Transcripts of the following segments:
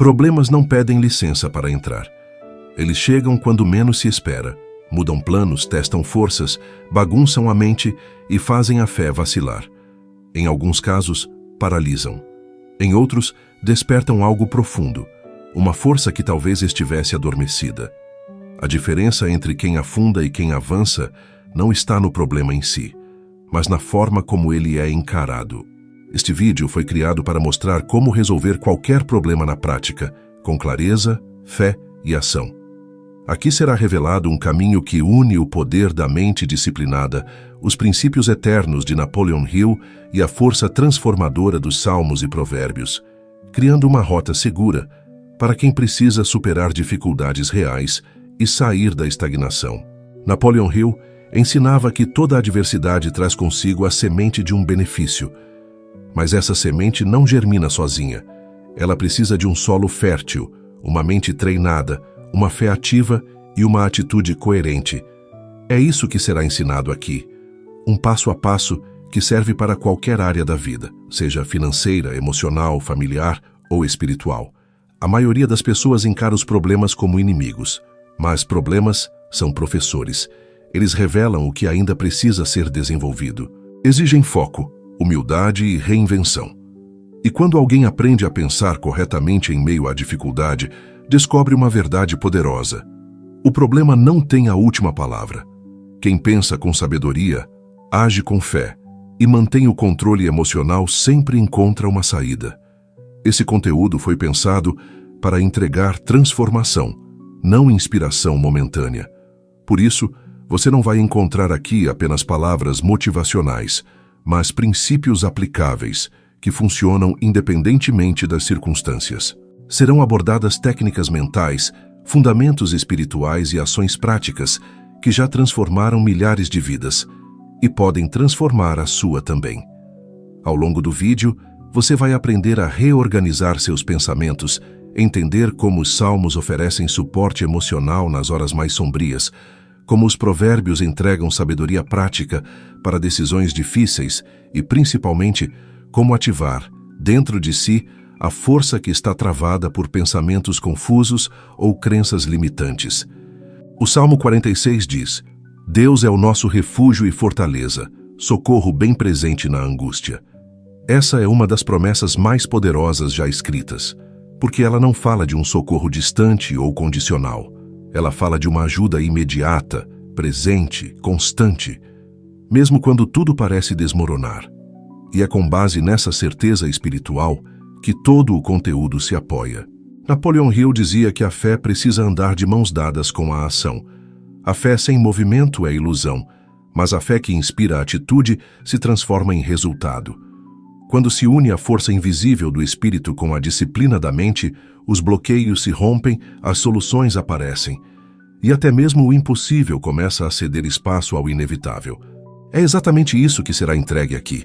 Problemas não pedem licença para entrar. Eles chegam quando menos se espera, mudam planos, testam forças, bagunçam a mente e fazem a fé vacilar. Em alguns casos, paralisam. Em outros, despertam algo profundo, uma força que talvez estivesse adormecida. A diferença entre quem afunda e quem avança não está no problema em si, mas na forma como ele é encarado. Este vídeo foi criado para mostrar como resolver qualquer problema na prática, com clareza, fé e ação. Aqui será revelado um caminho que une o poder da mente disciplinada, os princípios eternos de Napoleon Hill e a força transformadora dos Salmos e Provérbios, criando uma rota segura para quem precisa superar dificuldades reais e sair da estagnação. Napoleon Hill ensinava que toda adversidade traz consigo a semente de um benefício, mas essa semente não germina sozinha. Ela precisa de um solo fértil, uma mente treinada, uma fé ativa e uma atitude coerente. É isso que será ensinado aqui. Um passo a passo que serve para qualquer área da vida, seja financeira, emocional, familiar ou espiritual. A maioria das pessoas encara os problemas como inimigos, mas problemas são professores. Eles revelam o que ainda precisa ser desenvolvido. Exigem foco, humildade e reinvenção. E quando alguém aprende a pensar corretamente em meio à dificuldade, descobre uma verdade poderosa. O problema não tem a última palavra. Quem pensa com sabedoria, age com fé e mantém o controle emocional sempre encontra uma saída. Esse conteúdo foi pensado para entregar transformação, não inspiração momentânea. Por isso, você não vai encontrar aqui apenas palavras motivacionais, mas princípios aplicáveis que funcionam independentemente das circunstâncias. Serão abordadas técnicas mentais, fundamentos espirituais e ações práticas que já transformaram milhares de vidas e podem transformar a sua também. Ao longo do vídeo, você vai aprender a reorganizar seus pensamentos, entender como os salmos oferecem suporte emocional nas horas mais sombrias, como os provérbios entregam sabedoria prática para decisões difíceis e, principalmente, como ativar, dentro de si, a força que está travada por pensamentos confusos ou crenças limitantes. O Salmo 46 diz: Deus é o nosso refúgio e fortaleza, socorro bem presente na angústia. Essa é uma das promessas mais poderosas já escritas, porque ela não fala de um socorro distante ou condicional. Ela fala de uma ajuda imediata, presente, constante, mesmo quando tudo parece desmoronar. E é com base nessa certeza espiritual que todo o conteúdo se apoia. Napoleon Hill dizia que a fé precisa andar de mãos dadas com a ação. A fé sem movimento é ilusão, mas a fé que inspira a atitude se transforma em resultado. Quando se une a força invisível do espírito com a disciplina da mente, os bloqueios se rompem, as soluções aparecem, e até mesmo o impossível começa a ceder espaço ao inevitável. É exatamente isso que será entregue aqui.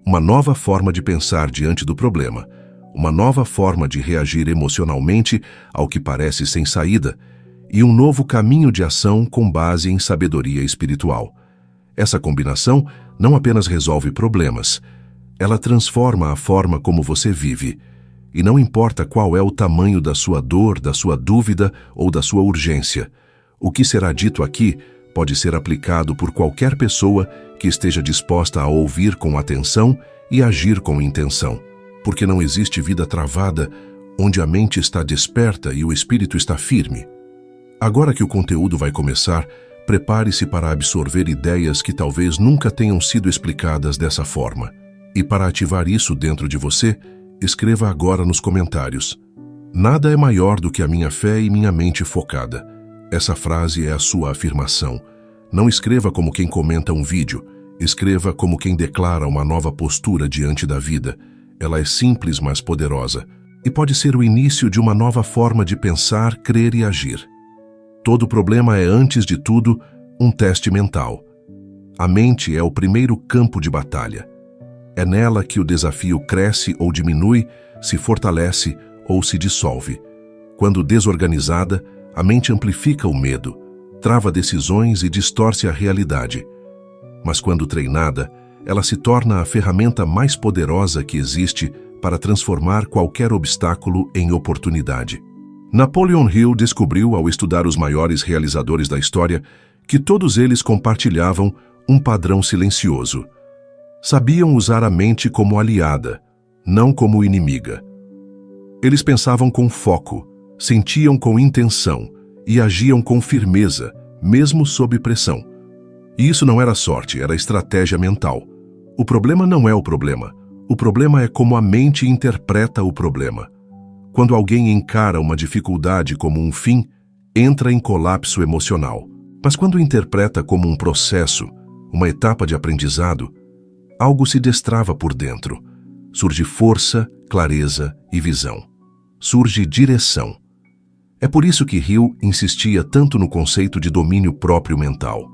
Uma nova forma de pensar diante do problema, uma nova forma de reagir emocionalmente ao que parece sem saída, e um novo caminho de ação com base em sabedoria espiritual. Essa combinação não apenas resolve problemas, ela transforma a forma como você vive, e não importa qual é o tamanho da sua dor, da sua dúvida ou da sua urgência. O que será dito aqui pode ser aplicado por qualquer pessoa que esteja disposta a ouvir com atenção e agir com intenção, porque não existe vida travada onde a mente está desperta e o espírito está firme. Agora que o conteúdo vai começar, prepare-se para absorver ideias que talvez nunca tenham sido explicadas dessa forma. E para ativar isso dentro de você, escreva agora nos comentários: nada é maior do que a minha fé e minha mente focada. Essa frase é a sua afirmação. Não escreva como quem comenta um vídeo, escreva como quem declara uma nova postura diante da vida. Ela é simples, mas poderosa, e pode ser o início de uma nova forma de pensar, crer e agir. Todo problema é, antes de tudo, um teste mental. A mente é o primeiro campo de batalha. É nela que o desafio cresce ou diminui, se fortalece ou se dissolve. Quando desorganizada, a mente amplifica o medo, trava decisões e distorce a realidade. Mas quando treinada, ela se torna a ferramenta mais poderosa que existe para transformar qualquer obstáculo em oportunidade. Napoleon Hill descobriu, ao estudar os maiores realizadores da história, que todos eles compartilhavam um padrão silencioso. Sabiam usar a mente como aliada, não como inimiga. Eles pensavam com foco, sentiam com intenção e agiam com firmeza, mesmo sob pressão. E isso não era sorte, era estratégia mental. O problema não é o problema é como a mente interpreta o problema. Quando alguém encara uma dificuldade como um fim, entra em colapso emocional. Mas quando interpreta como um processo, uma etapa de aprendizado, algo se destrava por dentro. Surge força, clareza e visão. Surge direção. É por isso que Hill insistia tanto no conceito de domínio próprio mental.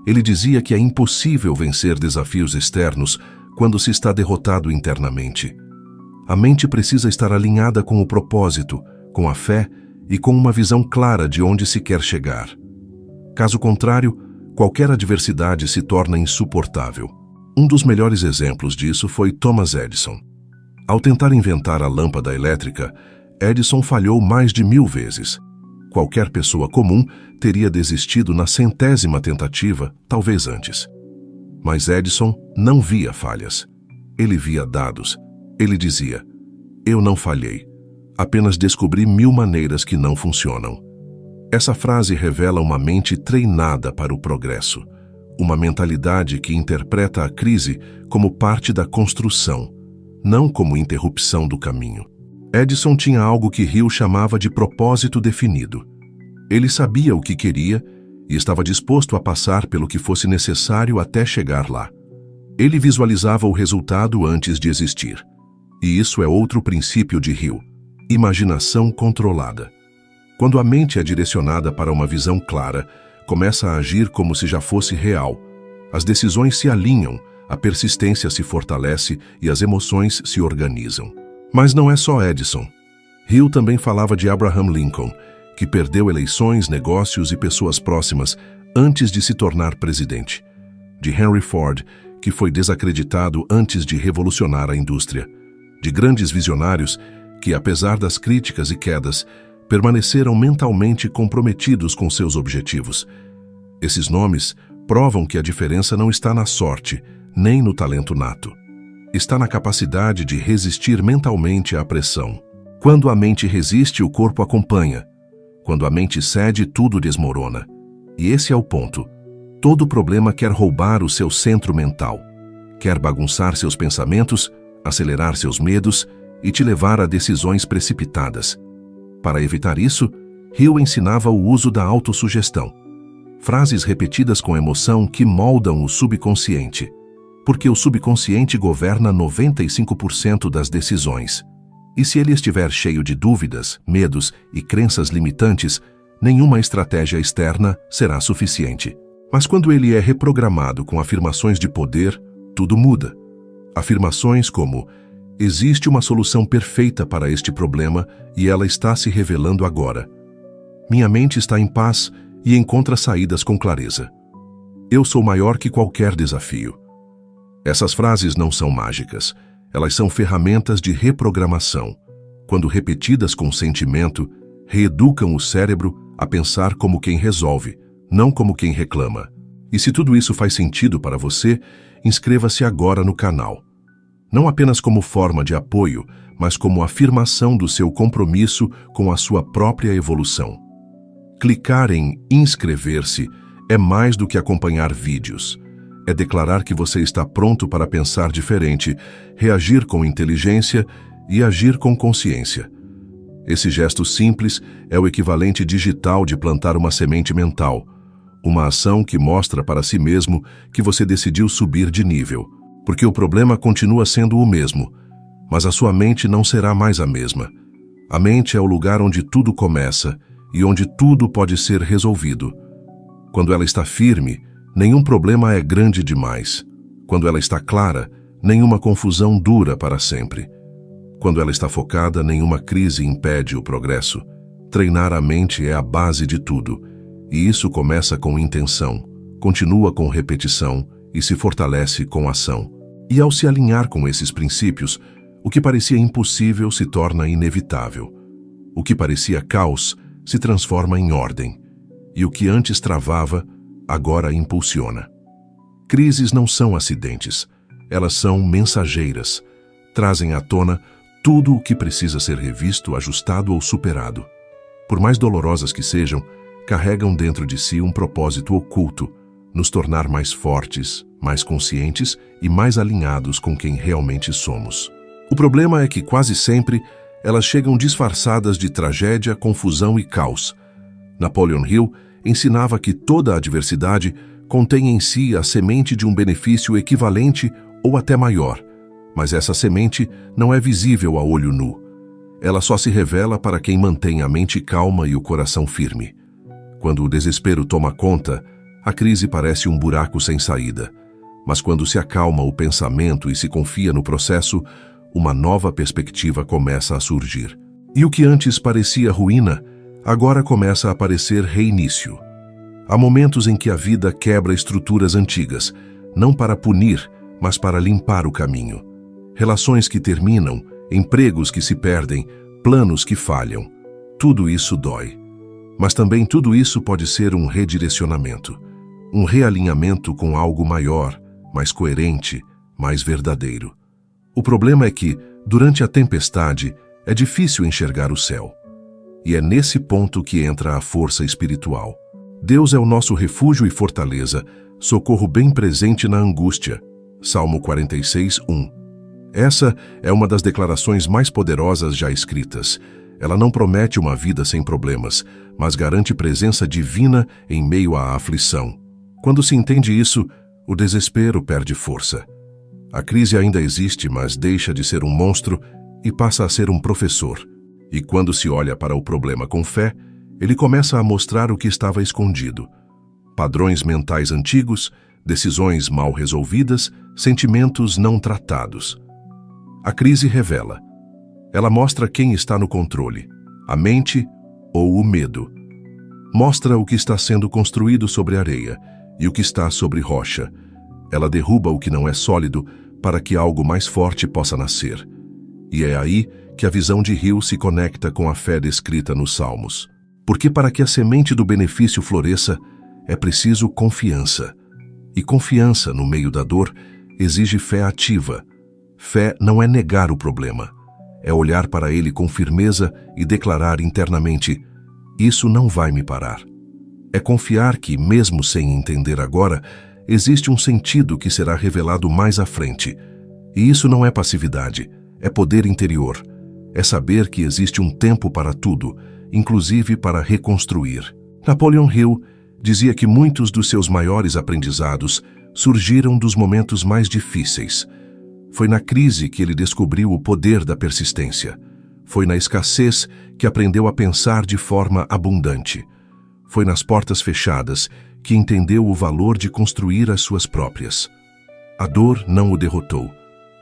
Ele dizia que é impossível vencer desafios externos quando se está derrotado internamente. A mente precisa estar alinhada com o propósito, com a fé e com uma visão clara de onde se quer chegar. Caso contrário, qualquer adversidade se torna insuportável. Um dos melhores exemplos disso foi Thomas Edison. Ao tentar inventar a lâmpada elétrica, Edison falhou mais de 1000 vezes. Qualquer pessoa comum teria desistido na 100ª tentativa, talvez antes. Mas Edison não via falhas. Ele via dados. Ele dizia: "Eu não falhei. Apenas descobri 1000 maneiras que não funcionam." Essa frase revela uma mente treinada para o progresso. Uma mentalidade que interpreta a crise como parte da construção, não como interrupção do caminho. Edison tinha algo que Hill chamava de propósito definido. Ele sabia o que queria e estava disposto a passar pelo que fosse necessário até chegar lá. Ele visualizava o resultado antes de existir. E isso é outro princípio de Hill: imaginação controlada. Quando a mente é direcionada para uma visão clara, começa a agir como se já fosse real. As decisões se alinham, a persistência se fortalece e as emoções se organizam. Mas não é só Edison. Hill também falava de Abraham Lincoln, que perdeu eleições, negócios e pessoas próximas antes de se tornar presidente. De Henry Ford, que foi desacreditado antes de revolucionar a indústria. De grandes visionários que, apesar das críticas e quedas, permaneceram mentalmente comprometidos com seus objetivos. Esses nomes provam que a diferença não está na sorte, nem no talento nato. Está na capacidade de resistir mentalmente à pressão. Quando a mente resiste, o corpo acompanha. Quando a mente cede, tudo desmorona. E esse é o ponto. Todo problema quer roubar o seu centro mental. Quer bagunçar seus pensamentos, acelerar seus medos e te levar a decisões precipitadas. Para evitar isso, Hill ensinava o uso da autossugestão. Frases repetidas com emoção que moldam o subconsciente. Porque o subconsciente governa 95% das decisões. E se ele estiver cheio de dúvidas, medos e crenças limitantes, nenhuma estratégia externa será suficiente. Mas quando ele é reprogramado com afirmações de poder, tudo muda. Afirmações como: existe uma solução perfeita para este problema e ela está se revelando agora. Minha mente está em paz e encontra saídas com clareza. Eu sou maior que qualquer desafio. Essas frases não são mágicas. Elas são ferramentas de reprogramação. Quando repetidas com sentimento, reeducam o cérebro a pensar como quem resolve, não como quem reclama. E se tudo isso faz sentido para você, inscreva-se agora no canal. Não apenas como forma de apoio, mas como afirmação do seu compromisso com a sua própria evolução. Clicar em inscrever-se é mais do que acompanhar vídeos. É declarar que você está pronto para pensar diferente, reagir com inteligência e agir com consciência. Esse gesto simples é o equivalente digital de plantar uma semente mental, uma ação que mostra para si mesmo que você decidiu subir de nível, porque o problema continua sendo o mesmo, mas a sua mente não será mais a mesma. A mente é o lugar onde tudo começa e onde tudo pode ser resolvido. Quando ela está firme, nenhum problema é grande demais. Quando ela está clara, nenhuma confusão dura para sempre. Quando ela está focada, nenhuma crise impede o progresso. Treinar a mente é a base de tudo. E isso começa com intenção, continua com repetição e se fortalece com ação. E ao se alinhar com esses princípios, O que parecia impossível se torna inevitável. O que parecia caos se transforma em ordem. E o que antes travava, agora impulsiona. Crises não são acidentes. Elas são mensageiras. Trazem à tona tudo o que precisa ser revisto, ajustado ou superado. Por mais dolorosas que sejam, carregam dentro de si um propósito oculto, nos tornar mais fortes, mais conscientes e mais alinhados com quem realmente somos. O problema é que quase sempre elas chegam disfarçadas de tragédia, confusão e caos. Napoleon Hill ensinava que toda adversidade contém em si a semente de um benefício equivalente ou até maior, mas essa semente não é visível a olho nu. Ela só se revela para quem mantém a mente calma e o coração firme. Quando o desespero toma conta, a crise parece um buraco sem saída. Mas quando se acalma o pensamento e se confia no processo, uma nova perspectiva começa a surgir. E o que antes parecia ruína, agora começa a parecer reinício. Há momentos em que a vida quebra estruturas antigas, não para punir, mas para limpar o caminho. Relações que terminam, empregos que se perdem, planos que falham. Tudo isso dói. Mas também tudo isso pode ser um redirecionamento, um realinhamento com algo maior, mais coerente, mais verdadeiro. O problema é que, durante a tempestade, é difícil enxergar o céu. E é nesse ponto que entra a força espiritual. Deus é o nosso refúgio e fortaleza, socorro bem presente na angústia. Salmo 46, 1. Essa é uma das declarações mais poderosas já escritas. Ela não promete uma vida sem problemas, mas garante presença divina em meio à aflição. Quando se entende isso, o desespero perde força. A crise ainda existe, mas deixa de ser um monstro e passa a ser um professor. E quando se olha para o problema com fé, ele começa a mostrar o que estava escondido. Padrões mentais antigos, decisões mal resolvidas, sentimentos não tratados. A crise revela. Ela mostra quem está no controle, a mente ou o medo. Mostra o que está sendo construído sobre areia e o que está sobre rocha. Ela derruba o que não é sólido para que algo mais forte possa nascer. E é aí que a visão de Hill se conecta com a fé descrita nos Salmos. Porque para que a semente do benefício floresça, é preciso confiança. E confiança, no meio da dor, exige fé ativa. Fé não é negar o problema. É olhar para ele com firmeza e declarar internamente: isso não vai me parar. É confiar que, mesmo sem entender agora, existe um sentido que será revelado mais à frente. E isso não é passividade, é poder interior. É saber que existe um tempo para tudo, inclusive para reconstruir. Napoleon Hill dizia que muitos dos seus maiores aprendizados surgiram dos momentos mais difíceis. Foi na crise que ele descobriu o poder da persistência. Foi na escassez que aprendeu a pensar de forma abundante. Foi nas portas fechadas que entendeu o valor de construir as suas próprias. A dor não o derrotou.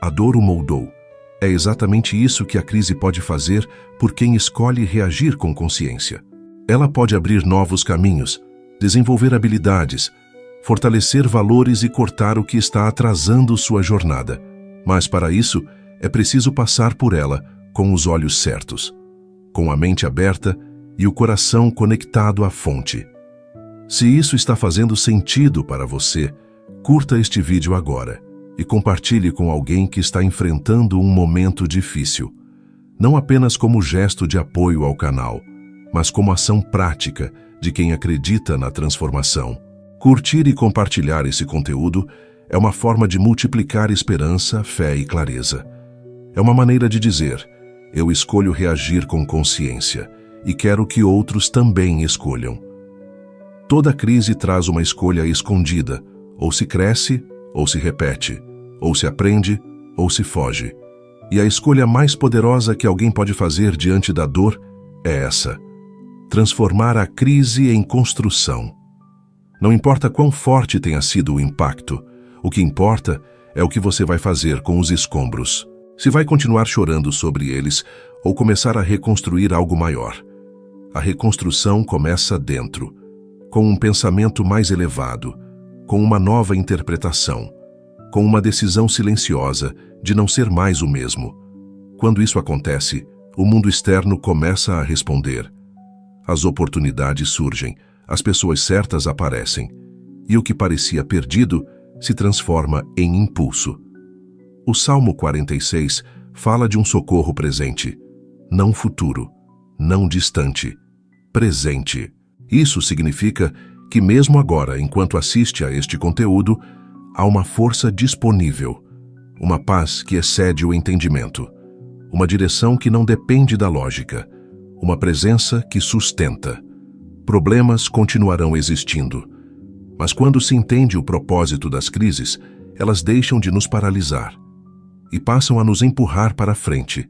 A dor o moldou. É exatamente isso que a crise pode fazer por quem escolhe reagir com consciência. Ela pode abrir novos caminhos, desenvolver habilidades, fortalecer valores e cortar o que está atrasando sua jornada. Mas para isso, é preciso passar por ela com os olhos certos, com a mente aberta e o coração conectado à fonte. Se isso está fazendo sentido para você, curta este vídeo agora e compartilhe com alguém que está enfrentando um momento difícil. Não apenas como gesto de apoio ao canal, mas como ação prática de quem acredita na transformação. Curtir e compartilhar esse conteúdo é uma forma de multiplicar esperança, fé e clareza. É uma maneira de dizer: eu escolho reagir com consciência e quero que outros também escolham. Toda crise traz uma escolha escondida, ou se cresce, ou se repete, ou se aprende, ou se foge. E a escolha mais poderosa que alguém pode fazer diante da dor é essa: transformar a crise em construção. Não importa quão forte tenha sido o impacto, o que importa é o que você vai fazer com os escombros. Se vai continuar chorando sobre eles ou começar a reconstruir algo maior. A reconstrução começa dentro, com um pensamento mais elevado, com uma nova interpretação, com uma decisão silenciosa de não ser mais o mesmo. Quando isso acontece, o mundo externo começa a responder. As oportunidades surgem, as pessoas certas aparecem, e o que parecia perdido se transforma em impulso. O Salmo 46 fala de um socorro presente, não futuro, não distante, presente. Isso significa que mesmo agora, enquanto assiste a este conteúdo, há uma força disponível, uma paz que excede o entendimento, uma direção que não depende da lógica, uma presença que sustenta. Problemas continuarão existindo, mas quando se entende o propósito das crises, elas deixam de nos paralisar e passam a nos empurrar para frente,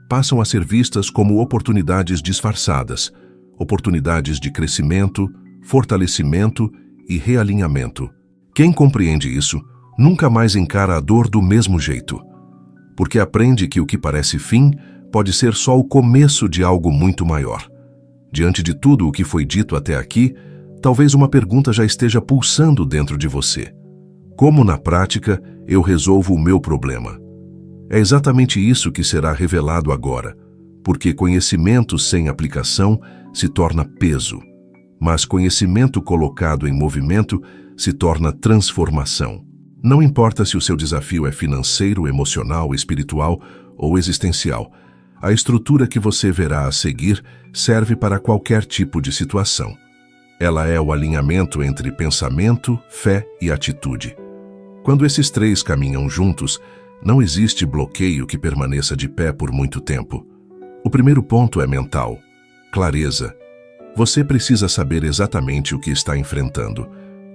passam a ser vistas como oportunidades disfarçadas, oportunidades de crescimento, fortalecimento e realinhamento. Quem compreende isso nunca mais encara a dor do mesmo jeito, porque aprende que o que parece fim pode ser só o começo de algo muito maior. Diante de tudo o que foi dito até aqui, talvez uma pergunta já esteja pulsando dentro de você. Como, na prática, eu resolvo o meu problema? É exatamente isso que será revelado agora, porque conhecimento sem aplicação se torna peso, mas conhecimento colocado em movimento se torna transformação. Não importa se o seu desafio é financeiro, emocional, espiritual ou existencial, a estrutura que você verá a seguir serve para qualquer tipo de situação. Ela é o alinhamento entre pensamento, fé e atitude. Quando esses três caminham juntos, não existe bloqueio que permaneça de pé por muito tempo. O primeiro ponto é mental, clareza. Você precisa saber exatamente o que está enfrentando.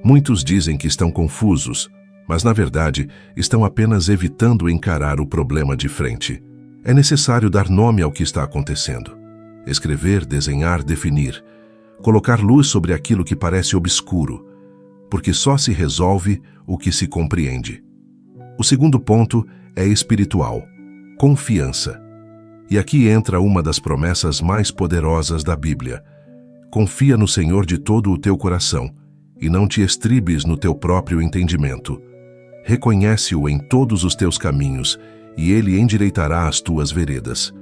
Muitos dizem que estão confusos, mas na verdade estão apenas evitando encarar o problema de frente. É necessário dar nome ao que está acontecendo. Escrever, desenhar, definir. Colocar luz sobre aquilo que parece obscuro, porque só se resolve o que se compreende. O segundo ponto é espiritual, confiança. E aqui entra uma das promessas mais poderosas da Bíblia. Confia no Senhor de todo o teu coração e não te estribes no teu próprio entendimento. Reconhece-o em todos os teus caminhos e ele endireitará as tuas veredas.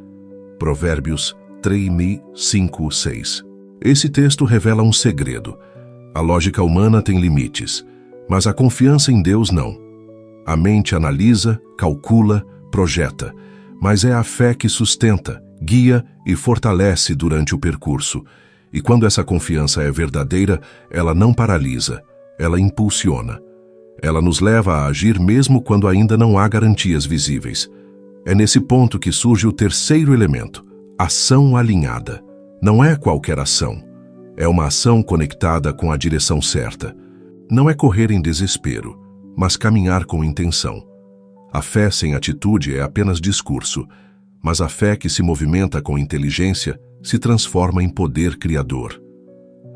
Provérbios 3:5-6. Esse texto revela um segredo. A lógica humana tem limites, mas a confiança em Deus não. A mente analisa, calcula, projeta, mas é a fé que sustenta, guia e fortalece durante o percurso. E quando essa confiança é verdadeira, ela não paralisa, ela impulsiona. Ela nos leva a agir mesmo quando ainda não há garantias visíveis. É nesse ponto que surge o terceiro elemento, ação alinhada. Não é qualquer ação. É uma ação conectada com a direção certa. Não é correr em desespero, mas caminhar com intenção. A fé sem atitude é apenas discurso, mas a fé que se movimenta com inteligência se transforma em poder criador.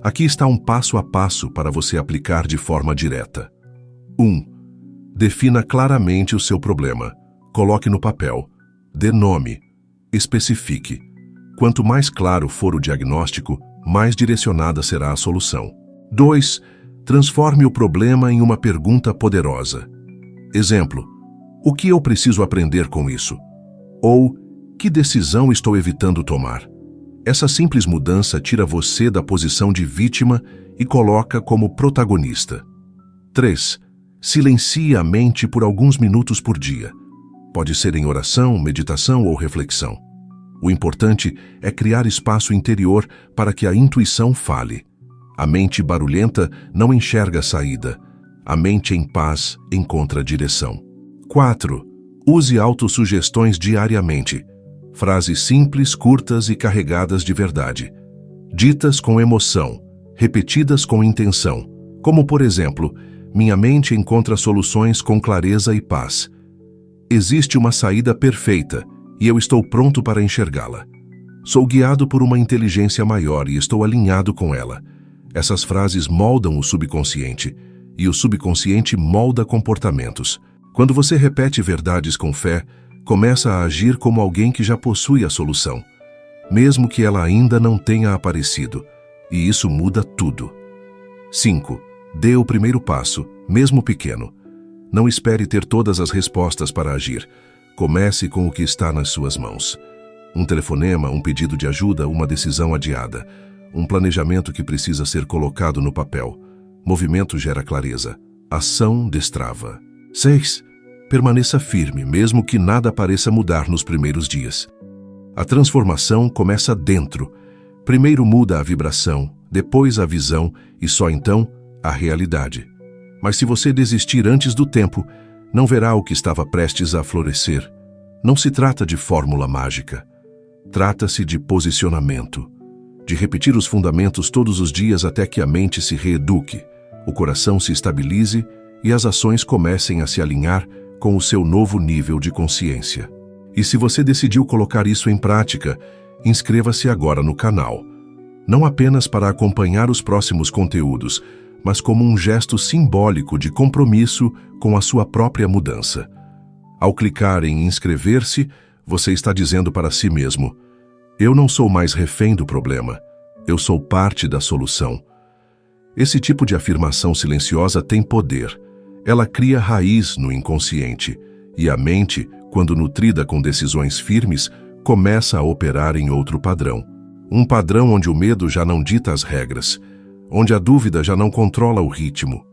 Aqui está um passo a passo para você aplicar de forma direta. 1. Defina claramente o seu problema. Coloque no papel. Dê nome. Especifique. Quanto mais claro for o diagnóstico, mais direcionada será a solução. 2. Transforme o problema em uma pergunta poderosa. Exemplo: o que eu preciso aprender com isso? Ou, que decisão estou evitando tomar? Essa simples mudança tira você da posição de vítima e coloca como protagonista. 3. Silencie a mente por alguns minutos por dia. Pode ser em oração, meditação ou reflexão. O importante é criar espaço interior para que a intuição fale. A mente barulhenta não enxerga saída. A mente em paz encontra direção. 4. Use autossugestões diariamente. Frases simples, curtas e carregadas de verdade. Ditas com emoção, repetidas com intenção. Como, por exemplo, minha mente encontra soluções com clareza e paz. Existe uma saída perfeita e eu estou pronto para enxergá-la. Sou guiado por uma inteligência maior e estou alinhado com ela. Essas frases moldam o subconsciente e o subconsciente molda comportamentos. Quando você repete verdades com fé, começa a agir como alguém que já possui a solução, mesmo que ela ainda não tenha aparecido, e isso muda tudo. 5. Dê o primeiro passo, mesmo pequeno. Não espere ter todas as respostas para agir. Comece com o que está nas suas mãos. Um telefonema, um pedido de ajuda, uma decisão adiada. Um planejamento que precisa ser colocado no papel. Movimento gera clareza. Ação destrava. 6. Permaneça firme, mesmo que nada pareça mudar nos primeiros dias. A transformação começa dentro. Primeiro muda a vibração, depois a visão e só então a realidade. Mas se você desistir antes do tempo, não verá o que estava prestes a florescer. Não se trata de fórmula mágica. Trata-se de posicionamento. De repetir os fundamentos todos os dias até que a mente se reeduque, o coração se estabilize e as ações comecem a se alinhar com o seu novo nível de consciência. E se você decidiu colocar isso em prática, inscreva-se agora no canal. Não apenas para acompanhar os próximos conteúdos, mas como um gesto simbólico de compromisso com a sua própria mudança. Ao clicar em inscrever-se, você está dizendo para si mesmo: eu não sou mais refém do problema, eu sou parte da solução. Esse tipo de afirmação silenciosa tem poder. Ela cria raiz no inconsciente, e a mente, quando nutrida com decisões firmes, começa a operar em outro padrão. Um padrão onde o medo já não dita as regras, onde a dúvida já não controla o ritmo,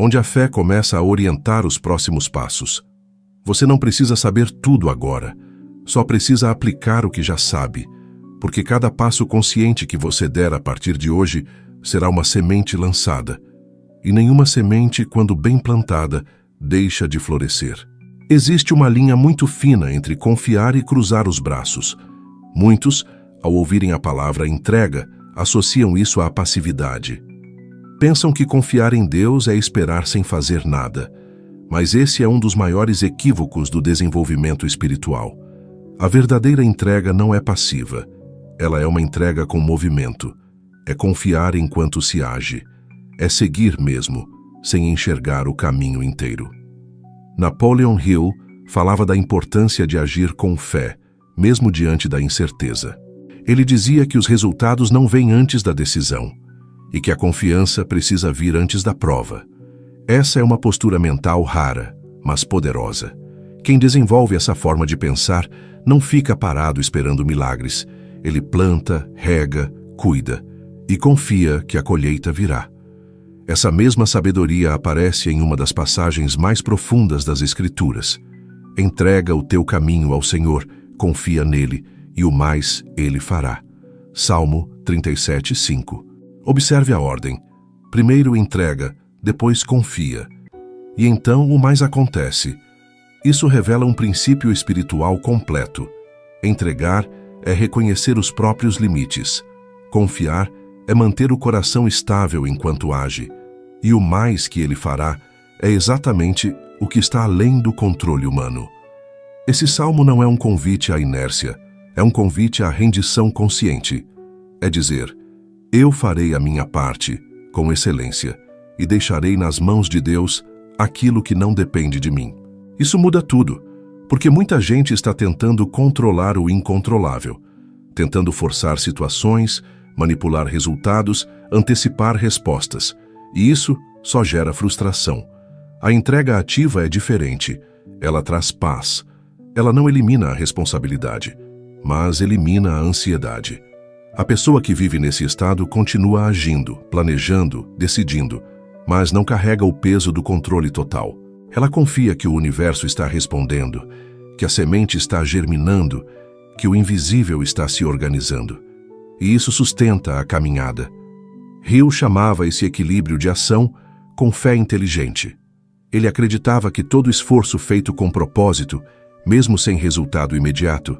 onde a fé começa a orientar os próximos passos. Você não precisa saber tudo agora, só precisa aplicar o que já sabe, porque cada passo consciente que você der a partir de hoje será uma semente lançada, e nenhuma semente, quando bem plantada, deixa de florescer. Existe uma linha muito fina entre confiar e cruzar os braços. Muitos, ao ouvirem a palavra entrega, associam isso à passividade. Pensam que confiar em Deus é esperar sem fazer nada, mas esse é um dos maiores equívocos do desenvolvimento espiritual. A verdadeira entrega não é passiva, ela é uma entrega com movimento. É confiar enquanto se age. É seguir mesmo, sem enxergar o caminho inteiro. Napoleon Hill falava da importância de agir com fé, mesmo diante da incerteza. Ele dizia que os resultados não vêm antes da decisão, e que a confiança precisa vir antes da prova. Essa é uma postura mental rara, mas poderosa. Quem desenvolve essa forma de pensar não fica parado esperando milagres. Ele planta, rega, cuida e confia que a colheita virá. Essa mesma sabedoria aparece em uma das passagens mais profundas das Escrituras. Entrega o teu caminho ao Senhor, confia nele, e o mais ele fará. Salmo 37:5. Observe a ordem. Primeiro entrega, depois confia. E então o mais acontece. Isso revela um princípio espiritual completo. Entregar é reconhecer os próprios limites. Confiar é manter o coração estável enquanto age. E o mais que ele fará é exatamente o que está além do controle humano. Esse salmo não é um convite à inércia, é um convite à rendição consciente. É dizer: eu farei a minha parte, com excelência, e deixarei nas mãos de Deus aquilo que não depende de mim. Isso muda tudo, porque muita gente está tentando controlar o incontrolável, tentando forçar situações, manipular resultados, antecipar respostas. E isso só gera frustração. A entrega ativa é diferente. Ela traz paz. Ela não elimina a responsabilidade, mas elimina a ansiedade. A pessoa que vive nesse estado continua agindo, planejando, decidindo, mas não carrega o peso do controle total. Ela confia que o universo está respondendo, que a semente está germinando, que o invisível está se organizando. E isso sustenta a caminhada. Hill chamava esse equilíbrio de ação com fé inteligente. Ele acreditava que todo esforço feito com propósito, mesmo sem resultado imediato,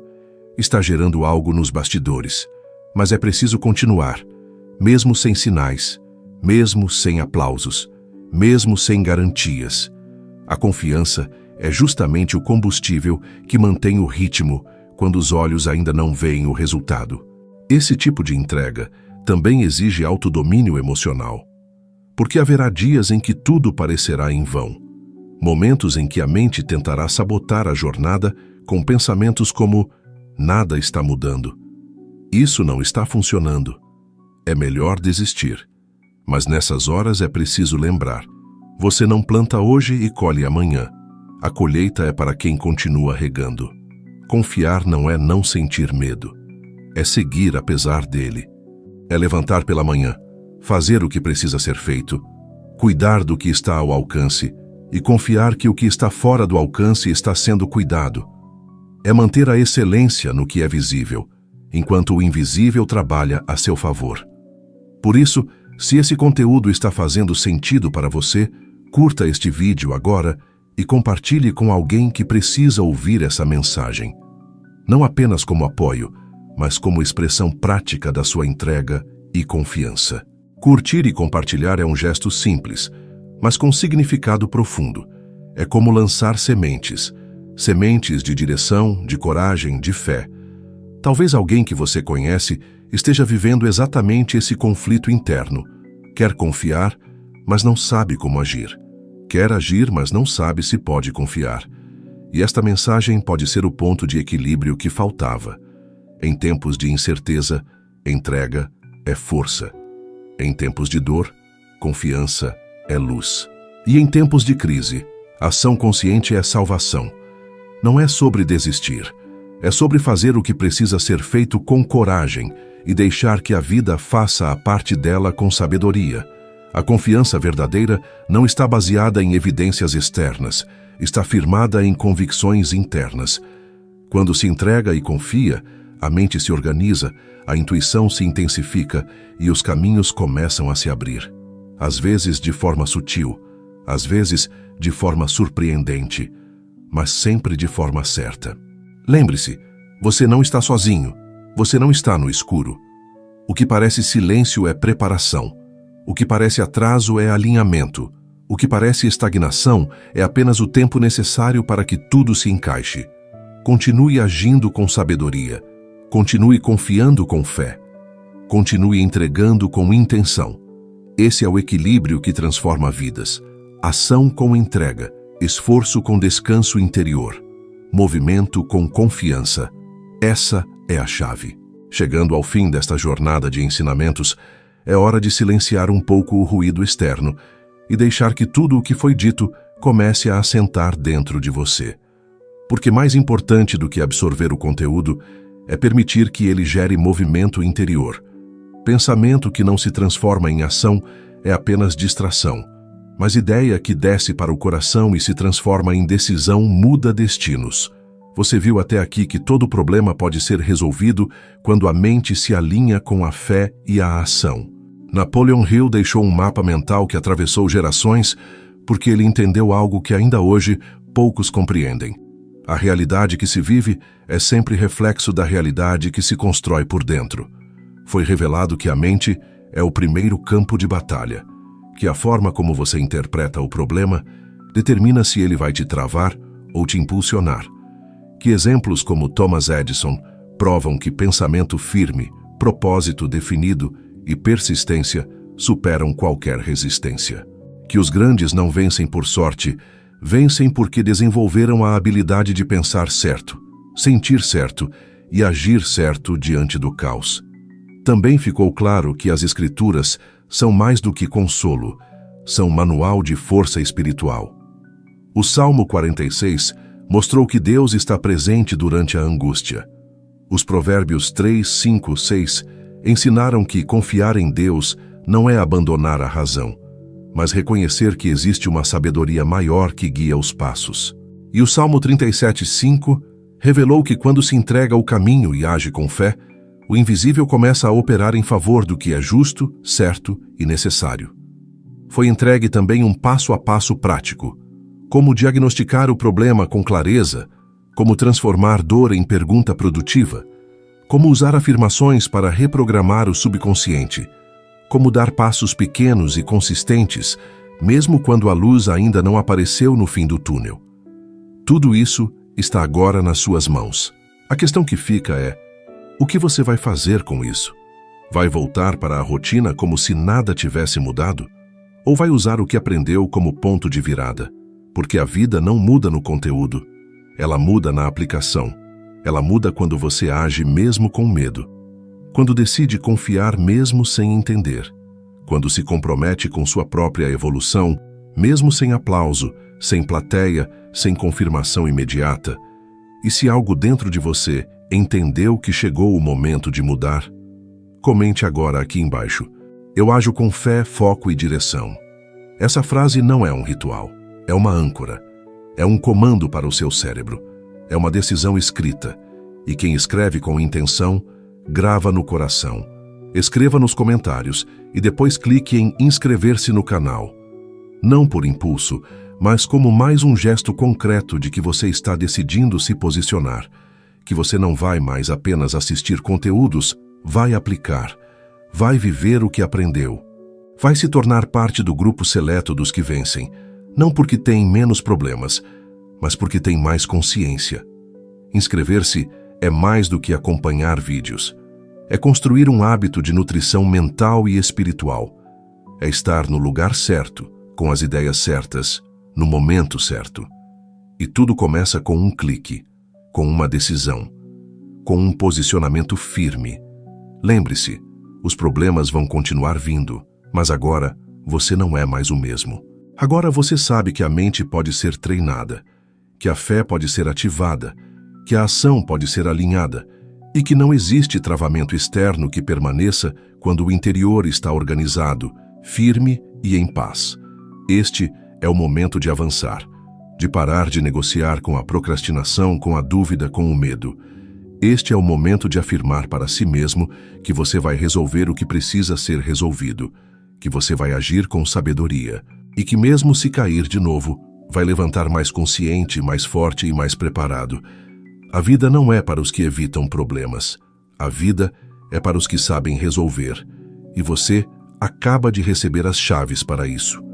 está gerando algo nos bastidores. Mas é preciso continuar, mesmo sem sinais, mesmo sem aplausos, mesmo sem garantias. A confiança é justamente o combustível que mantém o ritmo quando os olhos ainda não veem o resultado. Esse tipo de entrega também exige autodomínio emocional, porque haverá dias em que tudo parecerá em vão, momentos em que a mente tentará sabotar a jornada com pensamentos como: nada está mudando, isso não está funcionando, é melhor desistir. Mas nessas horas é preciso lembrar: você não planta hoje e colhe amanhã. A colheita é para quem continua regando. Confiar não é não sentir medo. É seguir apesar dele. É levantar pela manhã, fazer o que precisa ser feito, cuidar do que está ao alcance e confiar que o que está fora do alcance está sendo cuidado. É manter a excelência no que é visível, enquanto o invisível trabalha a seu favor. Por isso, se esse conteúdo está fazendo sentido para você, curta este vídeo agora e compartilhe com alguém que precisa ouvir essa mensagem. Não apenas como apoio, mas como expressão prática da sua entrega e confiança. Curtir e compartilhar é um gesto simples, mas com significado profundo. É como lançar sementes, sementes de direção, de coragem, de fé. Talvez alguém que você conhece esteja vivendo exatamente esse conflito interno. Quer confiar, mas não sabe como agir. Quer agir, mas não sabe se pode confiar. E esta mensagem pode ser o ponto de equilíbrio que faltava. Em tempos de incerteza, entrega é força. Em tempos de dor, confiança é luz. E em tempos de crise, ação consciente é salvação. Não é sobre desistir. É sobre fazer o que precisa ser feito com coragem e deixar que a vida faça a parte dela com sabedoria. A confiança verdadeira não está baseada em evidências externas, está firmada em convicções internas. Quando se entrega e confia, a mente se organiza, a intuição se intensifica e os caminhos começam a se abrir. Às vezes de forma sutil, às vezes de forma surpreendente, mas sempre de forma certa. Lembre-se, você não está sozinho, você não está no escuro. O que parece silêncio é preparação. O que parece atraso é alinhamento. O que parece estagnação é apenas o tempo necessário para que tudo se encaixe. Continue agindo com sabedoria. Continue confiando com fé. Continue entregando com intenção. Esse é o equilíbrio que transforma vidas. Ação com entrega, esforço com descanso interior, movimento com confiança. Essa é a chave. Chegando ao fim desta jornada de ensinamentos, é hora de silenciar um pouco o ruído externo e deixar que tudo o que foi dito comece a assentar dentro de você. Porque mais importante do que absorver o conteúdo é permitir que ele gere movimento interior. Pensamento que não se transforma em ação é apenas distração, mas ideia que desce para o coração e se transforma em decisão muda destinos. Você viu até aqui que todo problema pode ser resolvido quando a mente se alinha com a fé e a ação. Napoleon Hill deixou um mapa mental que atravessou gerações porque ele entendeu algo que ainda hoje poucos compreendem. A realidade que se vive é sempre reflexo da realidade que se constrói por dentro. Foi revelado que a mente é o primeiro campo de batalha, que a forma como você interpreta o problema determina se ele vai te travar ou te impulsionar. Que exemplos como Thomas Edison provam que pensamento firme, propósito definido e persistência superam qualquer resistência. Que os grandes não vencem por sorte, vencem porque desenvolveram a habilidade de pensar certo, sentir certo e agir certo diante do caos. Também ficou claro que as Escrituras são mais do que consolo, são manual de força espiritual. O Salmo 46 mostrou que Deus está presente durante a angústia. Os Provérbios 3, 5, 6 ensinaram que confiar em Deus não é abandonar a razão, mas reconhecer que existe uma sabedoria maior que guia os passos. E o Salmo 37, 5 revelou que quando se entrega ao caminho e age com fé, o invisível começa a operar em favor do que é justo, certo e necessário. Foi entregue também um passo a passo prático, como diagnosticar o problema com clareza, como transformar dor em pergunta produtiva, como usar afirmações para reprogramar o subconsciente, como dar passos pequenos e consistentes, mesmo quando a luz ainda não apareceu no fim do túnel. Tudo isso está agora nas suas mãos. A questão que fica é: o que você vai fazer com isso? Vai voltar para a rotina como se nada tivesse mudado? Ou vai usar o que aprendeu como ponto de virada? Porque a vida não muda no conteúdo, ela muda na aplicação. Ela muda quando você age mesmo com medo, quando decide confiar mesmo sem entender, quando se compromete com sua própria evolução, mesmo sem aplauso, sem plateia, sem confirmação imediata. E se algo dentro de você entendeu que chegou o momento de mudar? Comente agora aqui embaixo. Eu ajo com fé, foco e direção. Essa frase não é um ritual, é uma âncora. É um comando para o seu cérebro. É uma decisão escrita. E quem escreve com intenção, grava no coração. Escreva nos comentários e depois clique em inscrever-se no canal. Não por impulso, mas como mais um gesto concreto de que você está decidindo se posicionar, que você não vai mais apenas assistir conteúdos, vai aplicar, vai viver o que aprendeu. Vai se tornar parte do grupo seleto dos que vencem, não porque tem menos problemas, mas porque tem mais consciência. Inscrever-se é mais do que acompanhar vídeos. É construir um hábito de nutrição mental e espiritual. É estar no lugar certo, com as ideias certas, no momento certo. E tudo começa com um clique, com uma decisão, com um posicionamento firme. Lembre-se, os problemas vão continuar vindo, mas agora você não é mais o mesmo. Agora você sabe que a mente pode ser treinada, que a fé pode ser ativada, que a ação pode ser alinhada e que não existe travamento externo que permaneça quando o interior está organizado, firme e em paz. Este é o momento de avançar, de parar de negociar com a procrastinação, com a dúvida, com o medo. Este é o momento de afirmar para si mesmo que você vai resolver o que precisa ser resolvido, que você vai agir com sabedoria e que mesmo se cair de novo, vai levantar mais consciente, mais forte e mais preparado. A vida não é para os que evitam problemas. A vida é para os que sabem resolver. E você acaba de receber as chaves para isso.